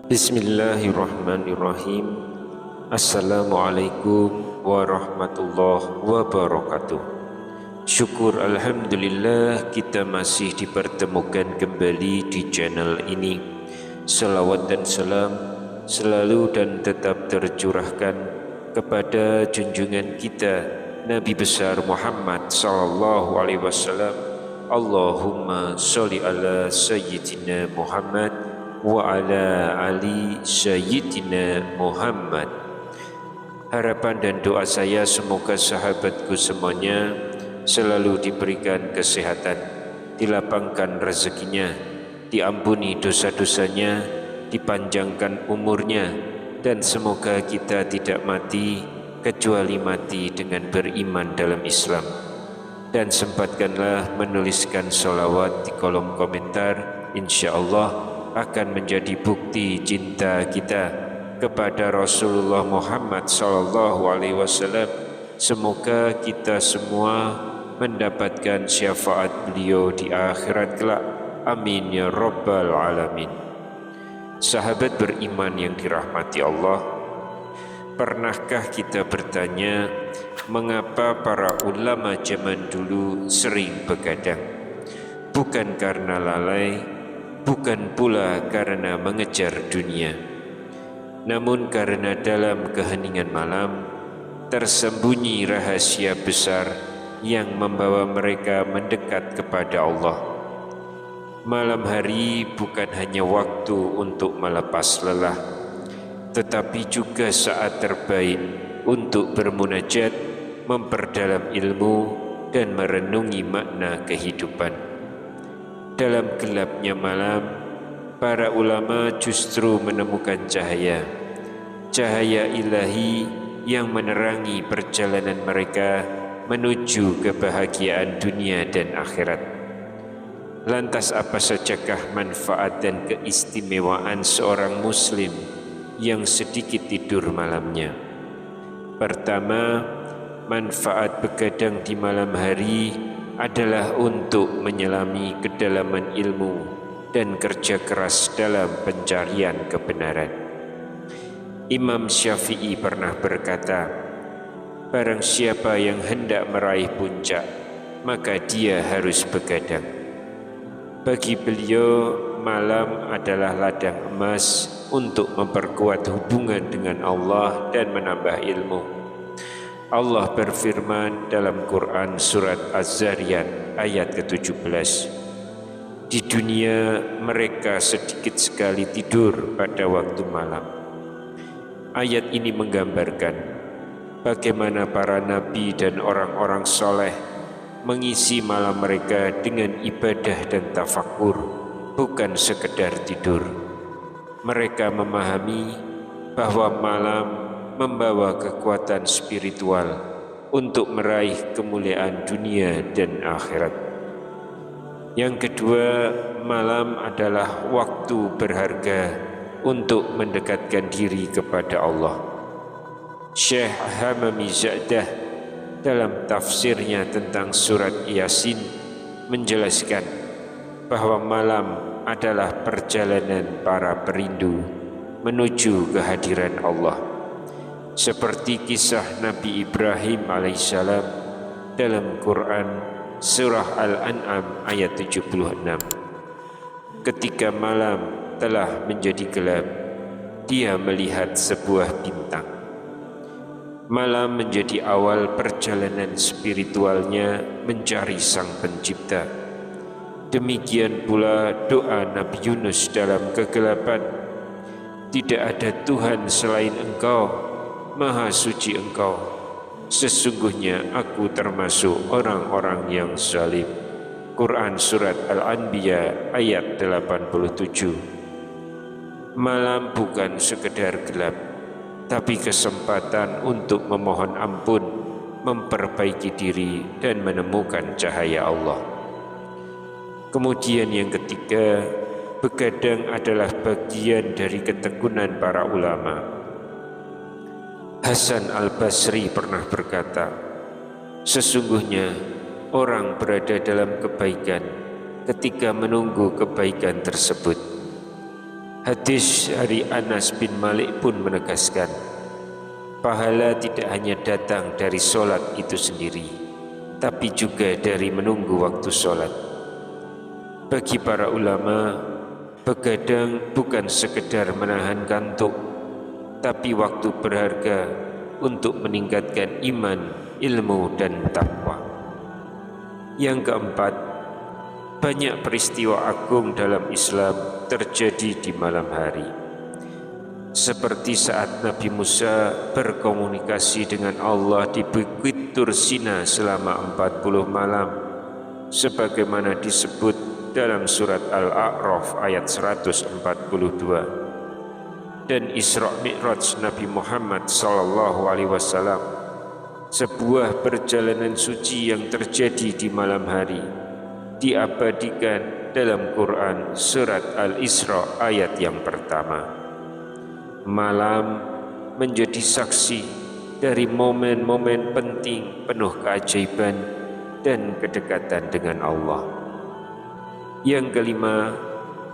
Bismillahirrahmanirrahim. Assalamualaikum warahmatullahi wabarakatuh. Syukur alhamdulillah kita masih dipertemukan kembali di channel ini. Salawat dan salam selalu dan tetap tercurahkan kepada junjungan kita Nabi besar Muhammad sallallahu alaihi wasallam. Allahumma sholli ala sayyidina Muhammad wa ala ali sayyidina Muhammad. Harapan dan doa saya semoga sahabatku semuanya selalu diberikan kesehatan, dilapangkan rezekinya, diampuni dosa-dosanya, dipanjangkan umurnya, dan semoga kita tidak mati kecuali mati dengan beriman dalam Islam. Dan sempatkanlah menuliskan sholawat di kolom komentar, insyaallah akan menjadi bukti cinta kita kepada Rasulullah Muhammad sallallahu alaihi wasallam. Semoga kita semua mendapatkan syafaat beliau di akhirat kelak. Amin ya rabbal alamin. Sahabat beriman yang dirahmati Allah, pernahkah kita bertanya mengapa para ulama zaman dulu sering begadang? Bukan karena lalai, bukan pula karena mengejar dunia, namun karena dalam keheningan malam tersembunyi rahasia besar yang membawa mereka mendekat kepada Allah. Malam hari bukan hanya waktu untuk melepas lelah, tetapi juga saat terbaik untuk bermunajat, memperdalam ilmu, dan merenungi makna kehidupan. Dalam gelapnya malam, para ulama justru menemukan cahaya ilahi yang menerangi perjalanan mereka menuju kebahagiaan dunia dan akhirat. Lantas apa sajakah manfaat dan keistimewaan seorang muslim yang sedikit tidur malamnya? Pertama, manfaat begadang di malam hari adalah untuk menyelami kedalaman ilmu dan kerja keras dalam pencarian kebenaran. Imam Syafi'i pernah berkata, barang siapa yang hendak meraih puncak, maka dia harus begadang. Bagi beliau, malam adalah ladang emas untuk memperkuat hubungan dengan Allah dan menambah ilmu. Allah berfirman dalam Quran surat Az-Zariyat ayat ke-17, di dunia mereka sedikit sekali tidur pada waktu malam. Ayat ini menggambarkan bagaimana para nabi dan orang-orang soleh mengisi malam mereka dengan ibadah dan tafakur, bukan sekedar tidur. Mereka memahami bahwa malam membawa kekuatan spiritual untuk meraih kemuliaan dunia dan akhirat. Yang kedua, malam adalah waktu berharga untuk mendekatkan diri kepada Allah. Syekh Hamami Za'dah dalam tafsirnya tentang surat Yasin menjelaskan bahwa malam adalah perjalanan para perindu menuju kehadiran Allah. Seperti kisah Nabi Ibrahim alaihissalam dalam Quran surah Al-An'am ayat 76. Ketika malam telah menjadi gelap, dia melihat sebuah bintang. Malam menjadi awal perjalanan spiritualnya mencari Sang Pencipta. Demikian pula doa Nabi Yunus dalam kegelapan, tidak ada Tuhan selain Engkau, Maha suci Engkau, sesungguhnya aku termasuk orang-orang yang zalim. Quran surat Al-Anbiya ayat 87. Malam bukan sekedar gelap, tapi kesempatan untuk memohon ampun, memperbaiki diri dan menemukan cahaya Allah. Kemudian yang ketiga, begadang adalah bagian dari ketekunan para ulama. Hasan al-Basri pernah berkata, sesungguhnya orang berada dalam kebaikan ketika menunggu kebaikan tersebut. Hadis dari Anas bin Malik pun menegaskan, pahala tidak hanya datang dari sholat itu sendiri, tapi juga dari menunggu waktu sholat. Bagi para ulama, begadang bukan sekedar menahan kantuk, tapi waktu berharga untuk meningkatkan iman, ilmu, dan takwa. Yang keempat, banyak peristiwa agung dalam Islam terjadi di malam hari. Seperti saat Nabi Musa berkomunikasi dengan Allah di Bukit Tursina selama 40 malam, sebagaimana disebut dalam surat Al-A'raf ayat 142. Dan Isra Mi'raj Nabi Muhammad SAW, sebuah perjalanan suci yang terjadi di malam hari, diabadikan dalam Quran surat Al-Isra ayat yang pertama. Malam menjadi saksi dari momen-momen penting penuh keajaiban dan kedekatan dengan Allah. Yang kelima,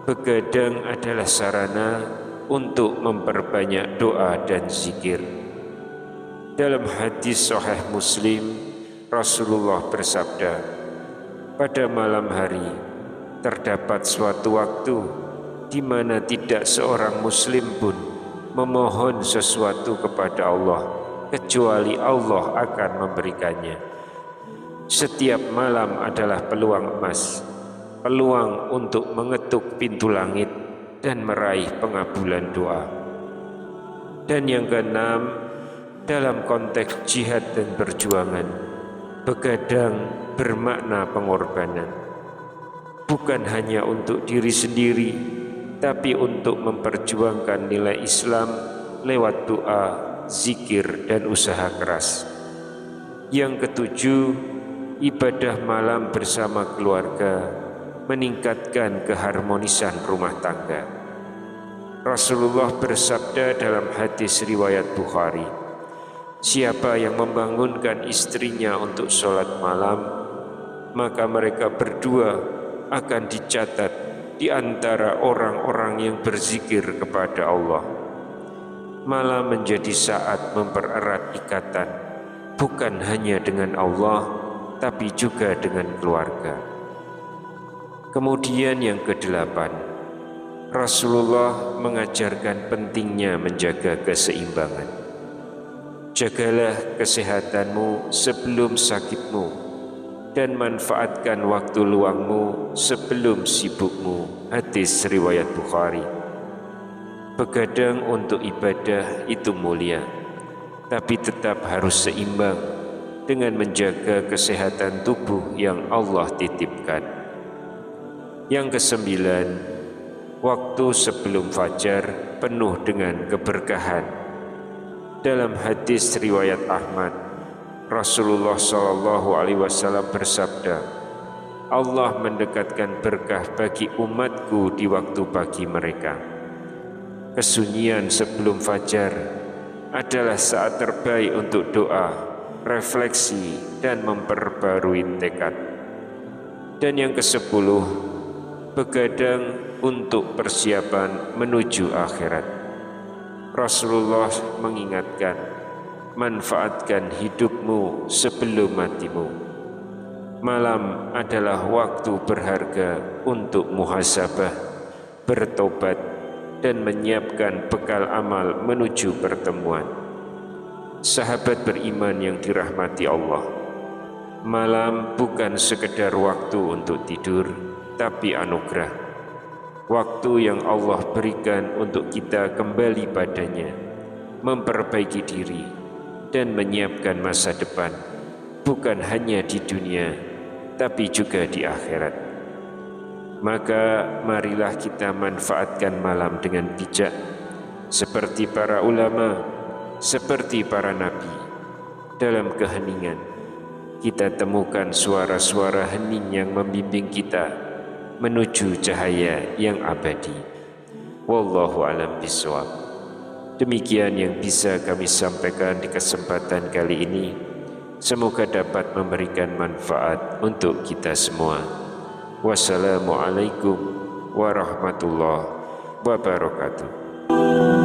begadang adalah sarana untuk memperbanyak doa dan zikir. Dalam hadis Sahih Muslim, Rasulullah bersabda, pada malam hari terdapat suatu waktu di mana tidak seorang muslim pun memohon sesuatu kepada Allah kecuali Allah akan memberikannya. Setiap malam adalah peluang emas, peluang untuk mengetuk pintu langit dan meraih pengabulan doa. Dan yang keenam, dalam konteks jihad dan perjuangan, begadang bermakna pengorbanan, bukan hanya untuk diri sendiri, tapi untuk memperjuangkan nilai Islam lewat doa, zikir, dan usaha keras. Yang ketujuh, ibadah malam bersama keluarga meningkatkan keharmonisan rumah tangga. Rasulullah bersabda dalam hadis riwayat Bukhari, siapa yang membangunkan istrinya untuk sholat malam, maka mereka berdua akan dicatat di antara orang-orang yang berzikir kepada Allah. Malam menjadi saat mempererat ikatan, bukan hanya dengan Allah, tapi juga dengan keluarga. Kemudian yang kedelapan, Rasulullah mengajarkan pentingnya menjaga keseimbangan. Jagalah kesehatanmu sebelum sakitmu, dan manfaatkan waktu luangmu sebelum sibukmu. Hadis riwayat Bukhari. Begadang untuk ibadah itu mulia, tapi tetap harus seimbang dengan menjaga kesehatan tubuh yang Allah titipkan. Yang kesembilan, waktu sebelum fajar penuh dengan keberkahan. Dalam hadis riwayat Ahmad, Rasulullah SAW bersabda, Allah mendekatkan berkah bagi umatku di waktu pagi mereka. Kesunyian sebelum fajar adalah saat terbaik untuk doa, refleksi, dan memperbarui tekad. Dan yang ke-10, begadang untuk persiapan menuju akhirat. Rasulullah mengingatkan, manfaatkan hidupmu sebelum matimu. Malam adalah waktu berharga untuk muhasabah, bertobat, dan menyiapkan bekal amal menuju pertemuan. Sahabat beriman yang dirahmati Allah, malam bukan sekedar waktu untuk tidur, tapi anugerah, waktu yang Allah berikan untuk kita kembali padanya, memperbaiki diri, dan menyiapkan masa depan, bukan hanya di dunia, tapi juga di akhirat. Maka marilah kita manfaatkan malam dengan bijak, seperti para ulama, seperti para nabi. Dalam keheningan, kita temukan suara-suara hening yang membimbing kita menuju cahaya yang abadi. Wallahu a'lam bishawab. Demikian yang bisa kami sampaikan di kesempatan kali ini. Semoga dapat memberikan manfaat untuk kita semua. Wassalamualaikum warahmatullahi wabarakatuh.